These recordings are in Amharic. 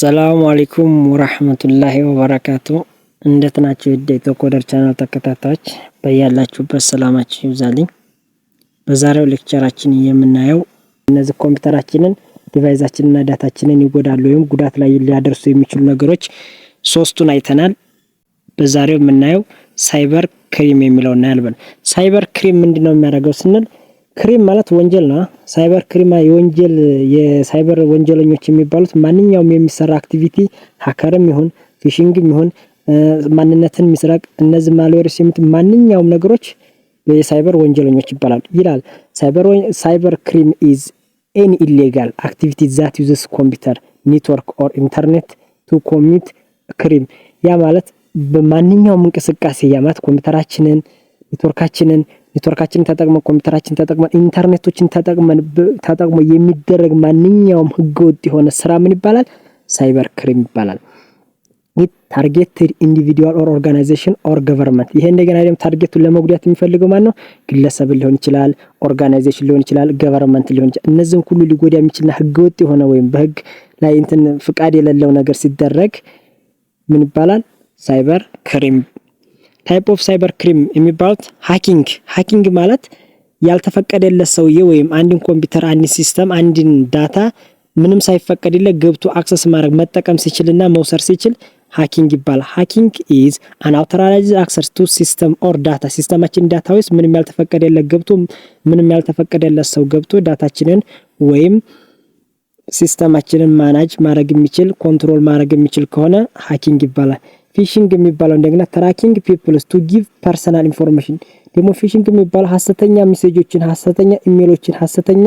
አሰላሙ አለይኩም ወራህመቱላሂ ወበረካቱ። እንዴት ናችሁ? የኢትዮኮደር ቻናል ተከታታዮች በያላችሁበት ሰላማችሁ ይብዛልኝ። በዛሬው ሌክቸራችን የምናየው እነዚህ ኮምፒውተራችንን ዲቫይሳችንና ዳታችንን ይጎዳሉ ወይም ጉዳት ላይ ሊያደርሱ የሚችሉ ነገሮች ሶስቱን አይተናል። በዛሬው የምናየው ሳይበር ክራይም የሚለው እናያለን። ሳይበር ክራይም ምንድነው የሚያደርገው ስንል ክራይም ማለት ወንጀል ነው። ሳይበር ክራይም የወንጀል የሳይበር ወንጀለኞች የሚባሉት ማንኛውም የሚሰራ አክቲቪቲ ሃከርም ይሁን ፊሺንግም ይሁን ማንነትን መስረቅ እነዚህ ማልዌርስ ማንኛውም ነገሮች የሳይበር ወንጀለኞች ይባላሉ ይላል። ሳይበር ክራይም is any illegal activity that uses computer network or internet to commit crime። ያ ማለት በማንኛውም እንቅስቃሴ ያማት ኮምፒውተራችንን ኔትወርካችንን ተጠቅመን ኮምፒውተራችንን ተጠቅመን ኢንተርኔቶችን ተጠቅሞ የሚደረግ ማንኛውም ህገወጥ የሆነ ስራ ምን ይባላል? ሳይበር ክራይም ይባላል። it targeted individual or organization or government። ይሄ እንደገና ደግሞ ታርጌቱን ለመጉዳት የሚፈልገው ማን ነው? ግለሰብ ሊሆን ይችላል፣ ኦርጋናይዜሽን ሊሆን ይችላል፣ ገቨርንመንት ሊሆን ይችላል። እነዚህን ሁሉ ሊጎዳ የሚችልና ህገወጥ የሆነ ወይም በህግ ላይ ፍቃድ የሌለው ነገር ሲደረግ ምን ይባላል? ሳይበር ክራይም። ታይፕ ኦፍ ሳይበር ክራይም የሚባሉት ሃኪንግ ማለት ያልተፈቀደለት ሰውዬ ወይም አንድን ኮምፒውተር አንድን ሲስተም አንድን ዳታ ምንም ሳይፈቀድለት ገብቶ አክሰስ ማድረግ መጠቀም ሲችልና መውሰድ ሲችል ሃኪንግ ይባላል። ሃኪንግ is unauthorized access to system or data። ሲስተማችን ዳታ ውስጥ ምንም ያልተፈቀደለት ሰው ገብቶ ዳታችንን ወይም ሲስተማችንን ማናጅ ማድረግ የሚችል ኮንትሮል ማድረግ የሚችል ከሆነ ሃኪንግ ይባላል። ፊሺንግ የሚባለው እንደገና ትራኪንግ ፒፕልስ ቱ ጊቭ ፐርሰናል ኢንፎርሜሽን። ደግሞ ፊሺንግ የሚባለው ሐሰተኛ ሜሴጆችን፣ ሐሰተኛ ኢሜሎችን፣ ሐሰተኛ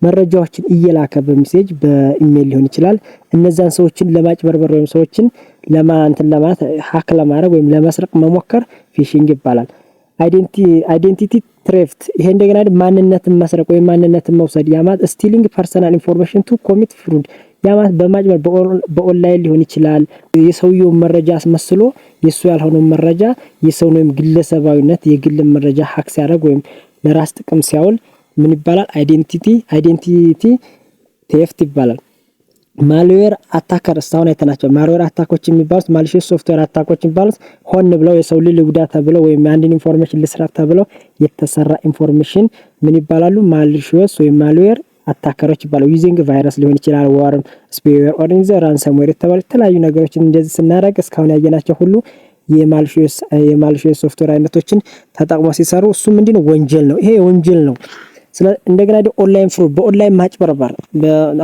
መረጃዎችን እየላከ በሜሴጅ በኢሜል ሊሆን ይችላል እነዛን ሰዎችን ለማጭበርበር ወይም ሰዎችን ለማለት ሃክ ለማድረግ ወይም ለመስረቅ መሞከር ፊሺንግ ይባላል። አይዴንቲቲ ትሬፍት። ይሄ እንደገና ማንነትን መስረቅ ወይም ማንነትን መውሰድ ያማት ስቲሊንግ ፐርሰናል ኢንፎርሜሽን ቱ ኮሚት ፍሩድ ያማት በማጭበርበር በኦንላይን ሊሆን ይችላል የሰውየው መረጃ አስመስሎ የሱ ያልሆነው መረጃ የሰው ነው ግለሰባዊነት የግል መረጃ ሃክ ሲያደርግ ወይም ለራስ ጥቅም ሲያውል ምን ይባላል? አይዴንቲቲ ቴፍት ይባላል። ማልዌር አታከር እስካሁን አይተናቸው። ማልዌር አታኮች የሚባሉት ማሊሺየስ ሶፍትዌር አታኮች የሚባሉት ሆን ብለው የሰው ልጅ ጉዳት ተብለው ወይም አንድን ኢንፎርሜሽን ልስራት ተብለው የተሰራ ኢንፎርሜሽን ምን ይባላሉ? ማሊሺየስ ወይም ማልዌር አታከሮች ይባላሉ። ዩዚንግ ቫይረስ ሊሆን ይችላል፣ ወርም፣ ስፔዌር ኦር ራንሰምዌር የተባሉ የተለያዩ ነገሮችን እንደዚህ ስናደርግ እስካሁን ያየናቸው ሁሉ የማሊሺየስ ሶፍትዌር አይነቶችን ተጠቅሞ ሲሰሩ እሱ ምንድነው? ወንጀል ነው። ይሄ ወንጀል ነው። እንደገና ኦንላይን ፍሮድ በኦንላይን ማጭበርበር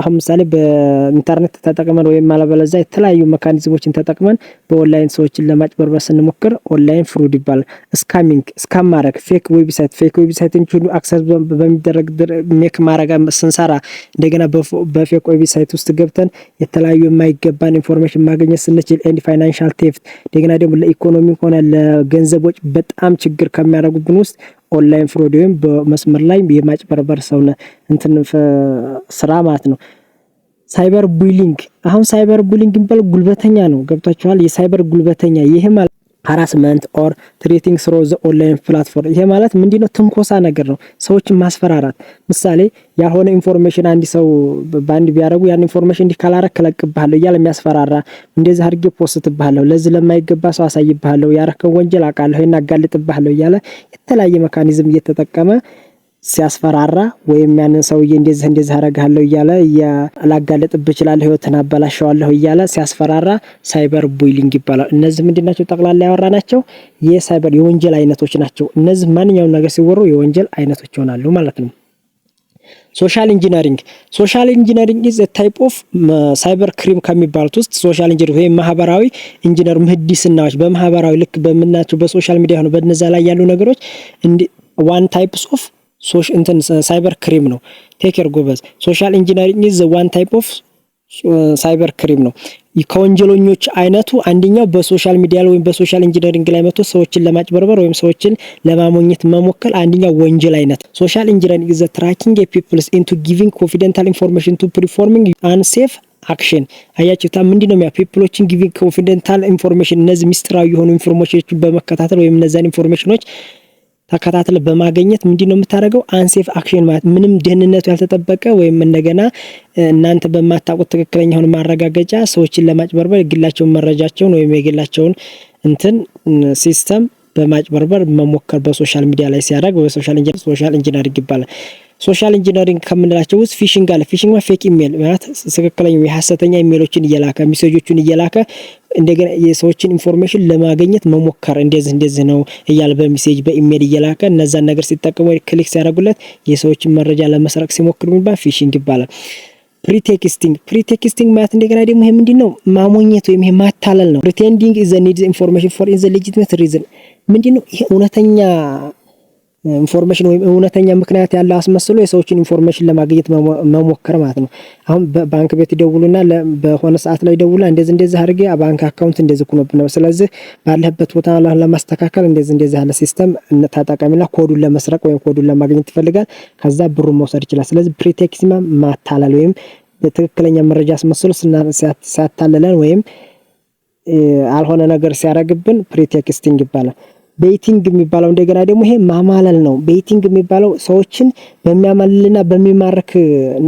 አሁን ምሳሌ በኢንተርኔት ተጠቅመን ወይም ማለበለዚያ የተለያዩ ሜካኒዝሞችን ተጠቅመን በኦንላይን ሰዎችን ለማጭበርበር ስንሞክር ኦንላይን ፍሮድ ይባላል። ስካም ማድረግ ፌክ ዌብሳይትን ሁሉ አክሰስ በሚደረግ ሜክ ማድረግ ስንሰራ እንደገና በፌክ ዌብሳይት ውስጥ ገብተን የተለያዩ የማይገባን ኢንፎርሜሽን ማግኘት ስንችል ኤንድ ፋይናንሻል ቴፍት እንደገና ደግሞ ለኢኮኖሚ ሆነ ለገንዘቦች በጣም ችግር ከሚያደርጉብን ውስጥ ኦንላይን ፍሮድ ወይም በመስመር ላይ የማጭበርበር ሰውነ ስራ ማለት ነው። ሳይበር ቡሊንግ። አሁን ሳይበር ቡሊንግ የሚባል ጉልበተኛ ነው። ገብታችኋል? የሳይበር ጉልበተኛ ይሄ ማለት ሃራስመንት ኦር ትሬቲንግ ስሮ ዘ ኦንላይን ፕላትፎርም። ይሄ ማለት ምንድነው? ትንኮሳ ነገር ነው። ሰዎችን ማስፈራራት። ምሳሌ ያልሆነ ኢንፎርሜሽን አንዲ ሰው ባንድ ቢያረጉ ያን ኢንፎርሜሽን እንዲካላረክ ለቅብሃለሁ እያለ የሚያስፈራራ እንደዚህ አድርጌ ፖስትብሃለሁ ለዚህ ለማይገባ ሰው አሳይብሃለሁ ያረከው ወንጀል አቃለሁ እናጋልጥብሃለሁ እያለ የተለያየ ሜካኒዝም እየተጠቀመ ሲያስፈራራ ወይም ያንን ሰውዬ እንደዚህ አረጋለሁ እያለ ያላጋለጥብ ይችላል ህይወትን አበላሽዋለሁ እያለ ሲያስፈራራ ሳይበር ቡሊንግ ይባላል። እነዚህ ምንድናቸው? ጠቅላላ ያወራናቸው የሳይበር የወንጀል አይነቶች ናቸው። እነዚህ ማንኛውም ነገር ሲወሩ የወንጀል አይነቶች ይሆናሉ ማለት ነው። ሶሻል ኢንጂነሪንግ is a type of ሳይበር ክራይም ከሚባሉት ውስጥ ሶሻል ኢንጂነሪንግ ወይም ማህበራዊ ኢንጂነር ምህንድስናዎች በማህበራዊ ልክ በመናቸው በሶሻል ሚዲያ ሆነ በእነዛ ላይ ያሉ ነገሮች one types of ሳይበር ክራይም ነው። ቴክ ኬር ጎበዝ። ሶሻል ኢንጂነሪንግ is one type of ሳይበር ክራይም ነው። ከወንጀለኞች አይነቱ አንደኛው በሶሻል ሚዲያ ላይ ወይም በሶሻል ኢንጂነሪንግ ላይ መጥቶ ሰዎችን ለማጭበርበር ወይም ሰዎችን ለማሞኘት መሞከር አንደኛው ወንጀል አይነት። ሶሻል ኢንጂነሪንግ is the tracking a people into giving confidential information to performing unsafe action። አያችሁታ ምንድነው? ፒፕሎችን ጊቪንግ ኮንፊደንታል ኢንፎርሜሽን እነዚህ ሚስጥራዊ የሆኑ ኢንፎርሜሽኖችን በመከታተል ወይም እነዛን ኢንፎርሜሽኖች ተከታትለ በማግኘት ምንድነው የምታደርገው አንሴፍ አክሽን ማለት ምንም ደህንነቱ ያልተጠበቀ ወይም እንደገና እናንተ በማታውቁት ትክክለኛውን ማረጋገጫ ሰዎችን ለማጭበርበር የግላቸውን መረጃቸውን ወይም የግላቸውን ሲስተም በማጭበርበር መሞከር በሶሻል ሚዲያ ላይ ሲያደርግ በሶሻል ኢንጂነሪንግ ይባላል። ሶሻል ኢንጂነሪንግ ከምንላቸው ውስጥ ፊሽንግ አለ። ፊሽንግ ማለት ፌክ ኢሜል ማለት ትክክለኛ የሐሰተኛ ኢሜሎችን እየላከ ሜሴጆችን እየላከ እንደገና የሰዎችን ኢንፎርሜሽን ለማግኘት መሞከር እንደዚህ ነው እያለ በሜሴጅ በኢሜል እየላከ እነዛን ነገር ሲጠቀሙ ክሊክ ሲያደርጉለት የሰዎችን መረጃ ለመስረቅ ሲሞክሩ የሚባል ፊሽንግ ይባላል። ፕሪቴክስቲንግ ማለት እንደገና ደግሞ ይሄ ምንድነው ማሞኘት ወይም ይሄ ማታለል ነው። pretending is the need information for in the legitimate reason ምንድነው ይሄ እውነተኛ ኢንፎርሜሽን ወይም እውነተኛ ምክንያት ያለው አስመስሎ የሰዎችን ኢንፎርሜሽን ለማግኘት መሞከር ማለት ነው። አሁን ባንክ ቤት ይደውሉና በሆነ ሰዓት ላይ ይደውሉና እንደዚህ አድርጌ ባንክ አካውንት እንደዚህ ሆኖብኝ ነው፣ ስለዚህ ባለህበት ቦታ ለማስተካከል እንደዚህ ያለ ሲስተም ተጠቀሚና ኮዱን ለመስረቅ ወይም ኮዱን ለማግኘት ይፈልጋል። ከዛ ብሩን መውሰድ ይችላል። ስለዚህ ፕሪቴክስቲንግ ማታለል ወይም በትክክለኛ መረጃ አስመስሎ ሲያታለለን ወይም አልሆነ ነገር ሲያረግብን ፕሪቴክስቲንግ ይባላል። ቤቲንግ የሚባለው እንደገና ደግሞ ይሄ ማማለል ነው። ቤቲንግ የሚባለው ሰዎችን በሚያማልልና በሚማርክ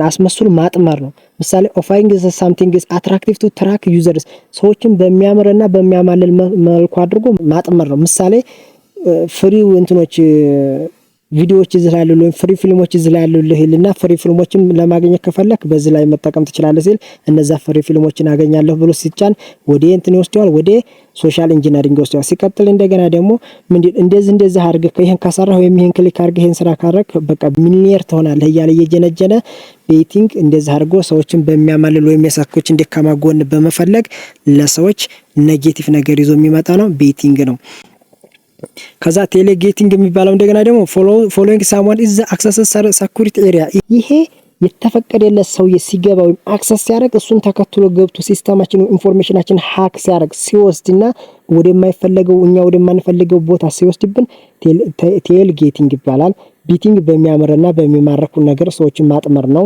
አስመስሎ ማጥመር ነው። ምሳሌ ኦፈሪንግ something is attractive to attract users ሰዎችን በሚያምርና በሚያማልል መልኩ አድርጎ ማጥመር ነው። ምሳሌ ፍሪ ቪዲዮዎች ይዝላሉ ወይም ፍሪ ፊልሞች ይዝላሉ ይልና ፍሪ ፊልሞችን ለማግኘት ከፈለክ በዚህ ላይ መጠቀም ትችላለህ ሲል እነዛ ፍሪ ፊልሞችን አገኛለሁ ብሎ ሲጫን ወደ ይወስደዋል፣ ወደ ሶሻል ኢንጂነሪንግ ይወስደዋል። ሲቀጥል እንደገና ደግሞ እንደዚህ አድርገህ ይሄን ካሰራህ ወይም ይሄን ክሊክ አድርገህ ይሄን ስራ ካረክ በቃ ሚሊየነር ትሆናለህ እያለ እየጀነጀነ ቤቲንግ እንደዚህ አድርጎ ሰዎችን በሚያማልል ወይም የሰኮችን ደካማ ጎን በመፈለግ ለሰዎች ኔጌቲቭ ነገር ይዞ የሚመጣ ነው ቤቲንግ ነው። ከዛ ቴሌጌቲንግ የሚባለው እንደገና ደግሞ ፎሎዊንግ ሳምዋን ኢዝ አክሰስ ሰኩሪቲ ኤሪያ ይሄ የተፈቀደለት ሰው ሲገባ ወይም አክሰስ ሲያደርግ እሱን ተከትሎ ገብቶ ሲስተማችን ኢንፎርሜሽናችን ሃክ ሲያደርግ ሲወስድና ወደማይፈልገው እኛ ወደማንፈልገው ቦታ ሲወስድብን ቴሌጌቲንግ ይባላል። ቢቲንግ በሚያምርና በሚማርኩ ነገር ሰዎችን ማጥመር ነው።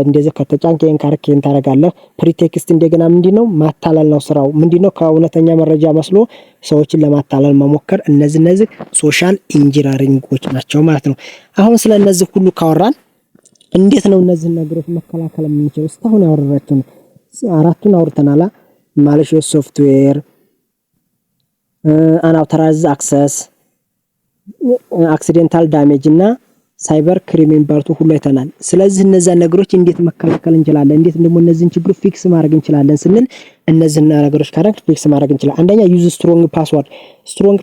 እንደዚህ ከተጫንከን ካርኬን ታረጋለህ። ፕሪቴክስት እንደገና ምንድነው ማታለል ነው ስራው። ምንድነው ከእውነተኛ መረጃ መስሎ ሰዎችን ለማታለል መሞከር። እነዚህ ሶሻል ኢንጂነሪንጎች ናቸው ማለት ነው። አሁን ስለ እነዚህ ሁሉ ካወራን እንዴት ነው እነዚህ ነገሮች መከላከል የምንችለው? እስካሁን ያወራናቸው አራቱን አውርተናል። ማሊሺየስ ሶፍትዌር፣ አንአውቶራይዝድ አክሰስ፣ አክሲደንታል ዳሜጅ እና ሳይበር ክራይም የሚባሉት ሁሉ አይተናል። ስለዚህ እነዛ ነገሮች እንዴት መከላከል እንችላለን፣ እንዴት ደግሞ እነዚህን ችግሮች ፊክስ ማድረግ እንችላለን ስንል እነዚህን ነገሮች ካረክ ፊክስ ማድረግ እንችላለን። አንደኛ ዩዝ ስትሮንግ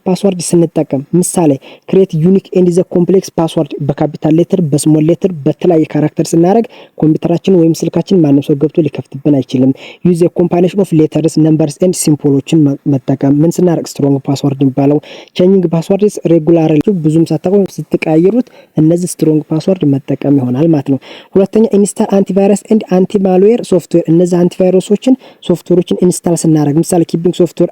ፓስወርድ ስንጠቀም ምሳሌ ክሬት ዩኒክ ኤንድ ዘ ኮምፕሌክስ ፓስወርድ በካፒታል ሌተር በስሞል ሌተር በተለያየ ካራክተር ስናደርግ ኮምፒውተራችን ወይም ስልካችን ማንም ሰው ገብቶ ሊከፍትብን አይችልም። ዩዝ ኤ ኮምባይኔሽን ኦፍ ሌተርስ ነምበርስ ኤንድ ሲምቦሎችን መጠቀም ምን ስናደርግ ስትሮንግ ፓስወርድ የሚባለው። ቼንጂንግ ፓስወርድስ ሬጉላርሊ ብዙም ሳታቆሙ ስትቀያየሩት እነዚህ ስትሮንግ ፓስወርድ መጠቀም ይሆናል ማለት ነው። ሁለተኛ ኢንስታል አንቲቫይረስ ኤንድ አንቲ ማልዌር ሶፍትዌር እነዚህ አንቲቫይረሶችን ሶፍትዌሮችን ኢንስታል ስናደርግ ምሳሌ ኪፒንግ ሶፍትዌር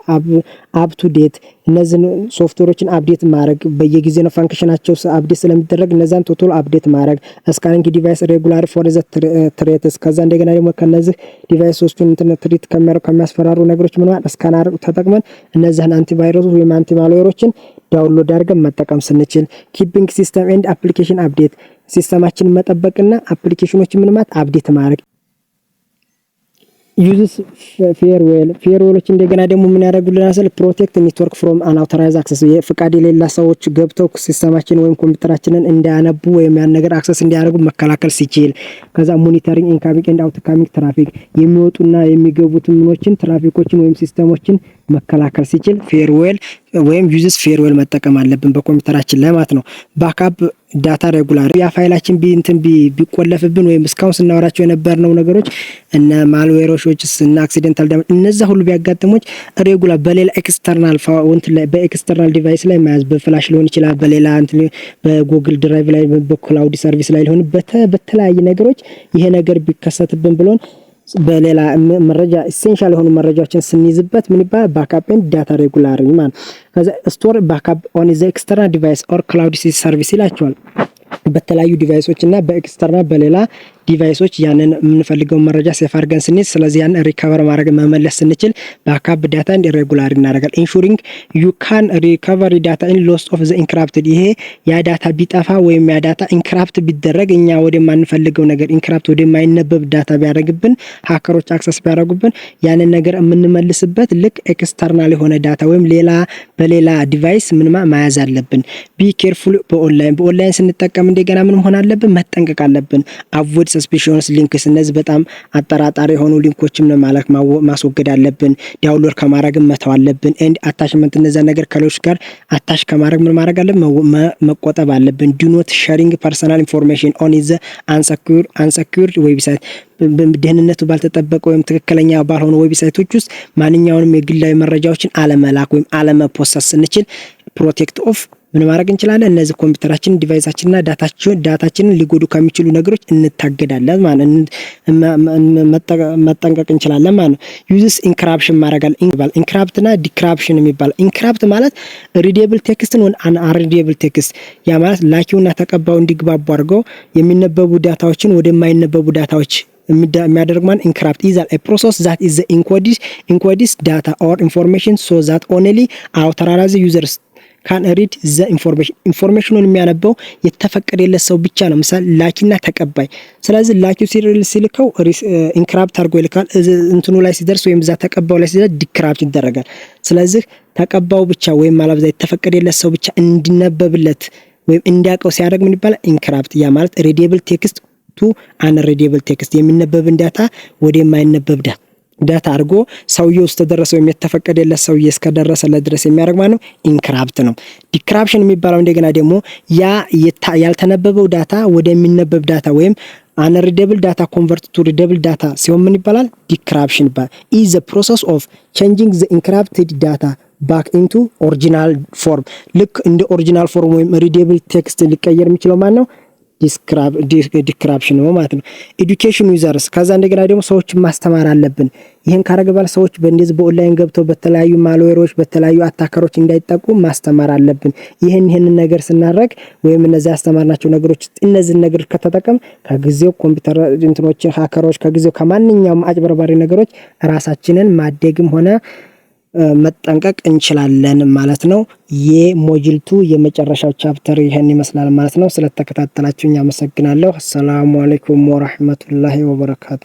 አፕ ቱ ዴት እነዚህን ሶፍትዌሮችን አፕዴት ማድረግ በየጊዜው ነው ፋንክሽናቸው አፕዴት ስለሚደረግ እነዛን ቶታል አፕዴት ማድረግ። ስካኒንግ ዲቫይስ ሬጉላር ፎር ዘ ትሬትስ ከዛ እንደገና ደግሞ ከነዚህ ዲቫይሶችን ትሪት ከሚያስፈራሩ ነገሮች ምን ማለት ስካነር ተጠቅመን እነዚህን አንቲቫይረሶች ወይም አንቲማልዌሮችን ዳውንሎድ አድርገን መጠቀም ስንችል። ኪፒንግ ሲስተም ኤንድ አፕሊኬሽን አፕዴት ሲስተማችንን መጠበቅና አፕሊኬሽኖችን ምን ማለት አፕዴት ማድረግ። ዩዝስ ፌርዌሎች እንደገና ደግሞ ምን ያደርጉልናል ስለ ፕሮቴክት ኔትወርክ ፍሮም አንአውቶራይዝድ አክሰስ ፍቃድ የሌላ ሰዎች ገብተው ሲስተማችን ወይም ኮምፒውተራችንን እንዳያነቡ ወይም ያን ነገር አክሰስ እንዲያደርጉ መከላከል ሲችል። ከዛ ሞኒተሪንግ ኢንካሚንግ ኤንድ አውትካሚንግ ትራፊክ የሚወጡና የሚገቡትን ምኖችን ትራፊኮችን ወይም ሲስተሞችን መከላከል ሲችል ፌርዌል ወይም ዩዝስ ፌርዌል መጠቀም አለብን በኮምፒውተራችን ላይ ማለት ነው። ባክአፕ ዳታ ሬጉላር ያ ፋይላችን ቢቆለፍብን ወይም እስካሁን ስናወራቸው የነበርነው ነገሮች እና ማልዌሮች እና አክሲደንታል ዳሜጅ እነዛ ሁሉ ቢያጋጥሙት ሬጉላር በሌላ ኤክስተርናል ፋውንት ላይ በኤክስተርናል ዲቫይስ ላይ መያዝ በፍላሽ ሊሆን ይችላል፣ በሌላ በጉግል ድራይቭ ላይ በክላውድ ሰርቪስ ላይ ሊሆን በተለያየ ነገሮች ይሄ ነገር ቢከሰትብን ብሎን በሌላ መረጃ ኢሴንሻል የሆኑ መረጃዎችን ስንይዝበት ምን ይባላል ባክአፕ ኤንድ ዳታ ሬጉላር ማለት። ከዛ ስቶር ባክአፕ ኦን ዘ ኤክስተርናል ዲቫይስ ኦር ክላውድ ሰርቪስ ይላቸዋል። በተለያዩ ዲቫይሶች እና በኤክስተርናል በሌላ ዲቫይሶች ያንን የምንፈልገው መረጃ ሴፍ አድርገን ስንይዝ ስለዚህ ያን ሪከቨር ማድረግ መመለስ ስንችል ባካፕ ዳታ እንደ ሬጉላር እናደርጋል። ኢንሹሪንግ ዩ ካን ሪከቨሪ ዳታ ኢን ሎስ ኦፍ ዘ ኢንክራፕትድ ይሄ ያ ዳታ ቢጠፋ ወይም ያ ዳታ ኢንክራፕት ቢደረግ እኛ ወደማንፈልገው ነገር ኢንክራፕት ወደማይነበብ ዳታ ቢያደርግብን ሃከሮች አክሰስ ቢያደርጉብን ያንን ነገር የምንመልስበት ልክ ኤክስተርናል የሆነ ዳታ ወይም በሌላ ዲቫይስ ምንማ ማያዝ አለብን። ቢ ኬርፉል በኦንላይን ስንጠቀም እንደገና ምን መሆን አለብን መጠንቀቅ አለብን። አቮይድ ሰስፒሺየስ ሊንክስ እነዚህ በጣም አጠራጣሪ የሆኑ ሊንኮችም ነው ማለት ማስወገድ አለብን። ዳውንሎድ ከማድረግ መተው አለብን። ኤንድ አታችመንት እነዛ ነገር ከሌሎች ጋር አታች ከማድረግ ምን ማድረግ አለብን መቆጠብ አለብን። ዱ ኖት ሼሪንግ ፐርሰናል ኢንፎርሜሽን ኦን ዘ አንሰኪውርድ ዌብሳይት ደህንነቱ ባልተጠበቀ ወይም ትክክለኛ ባልሆኑ ዌብሳይቶች ውስጥ ማንኛውንም የግላዊ መረጃዎችን አለመላክ ወይም አለመፖሰስ ስንችል ፕሮቴክት ኦፍ ምን ማድረግ እንችላለን እነዚህ ኮምፒውተራችን ዲቫይሳችንና ዳታችንን ሊጎዱ ከሚችሉ ነገሮች እንታገዳለን ማለት መጠንቀቅ እንችላለን ማለት ነው። ዩዝስ ኢንክሪፕሽን ማድረጋል ኢንክሪፕትና ዲክሪፕሽን የሚባል ኢንክሪፕት ማለት ሪዴብል ቴክስትን ወን አንሪዴብል ቴክስት ያ ማለት ላኪውና ተቀባዩ እንዲግባቡ አድርገው የሚነበቡ ዳታዎችን ወደማይነበቡ ዳታዎች የሚያደርግ ማለት ኢንክሪፕት is a process that is encodes data or information so that only authorized users can read the ኢንፎርሜሽኑን የሚያነበው የተፈቀደለት ሰው ብቻ ነው። ምሳሌ ላኪና ተቀባይ ስለዚህ ላኪው ሲልከው ኢንክሪፕት አድርጎ ይልካል እንትኑ ላይ ሲደርስ ወይም እዛ ተቀባዩ ላይ ሲደርስ ዲክሪፕት ይደረጋል። ስለዚህ ተቀባዩ ብቻ ወይም ማለብዛ የተፈቀደለት ሰው ብቻ እንዲነበብለት ወይም እንዲያቀው ሲያደርግ ምን ይባላል ኢንክሪፕት ያ ማለት ሪዴብል ቴክስት ቱ አንሪዴብል ቴክስት የሚነበብን ዳታ ወደ የማይነበብ ዳታ አድርጎ ሰውየው ውስጥ ተደረሰው የተፈቀደለት ሰውዬ እስከደረሰለት ድረስ የሚያደርግ ማለት ነው ኢንክሪፕት ነው። ዲክሪፕሽን የሚባለው እንደገና ደግሞ ያ ያልተነበበው ዳታ ወደሚነበብ ዳታ ወይም አንሪዴብል ዳታ ኮንቨርት ቱ ሪዴብል ዳታ ሲሆን ምን ይባላል ዲክሪፕሽን ይባላል። is the process of changing the encrypted data back into original form ልክ እንደ ኦሪጂናል ፎርም ወይም ሪዴብል ቴክስት ሊቀየር የሚችለው ማለት ነው ዲክሪፕሽን ነው ማለት ነው። ኤዱኬሽን ዩዘርስ ከዛ እንደገና ደግሞ ሰዎች ማስተማር አለብን። ይሄን ካረገባል ሰዎች በእንደዚህ በኦንላይን ገብተው በተለያዩ ማልዌሮች በተለያዩ አታከሮች እንዳይጠቁ ማስተማር አለብን። ይሄን ነገር ስናደርግ ወይም እነዚህ ያስተማርናቸው ነገሮች እነዚህ ነገር ከተጠቀም ከጊዜው ኮምፒውተር እንትኖችን ሃከሮች ከጊዜው ከማንኛውም አጭበርባሪ ነገሮች ራሳችንን ማደግም ሆነ መጠንቀቅ እንችላለን ማለት ነው። የሞጁል 2 የመጨረሻው ቻፕተር ይሄን ይመስላል ማለት ነው። ስለተከታተላችሁኝ አመሰግናለሁ። ሰላም አለይኩም ወራህመቱላሂ ወበረካቱ።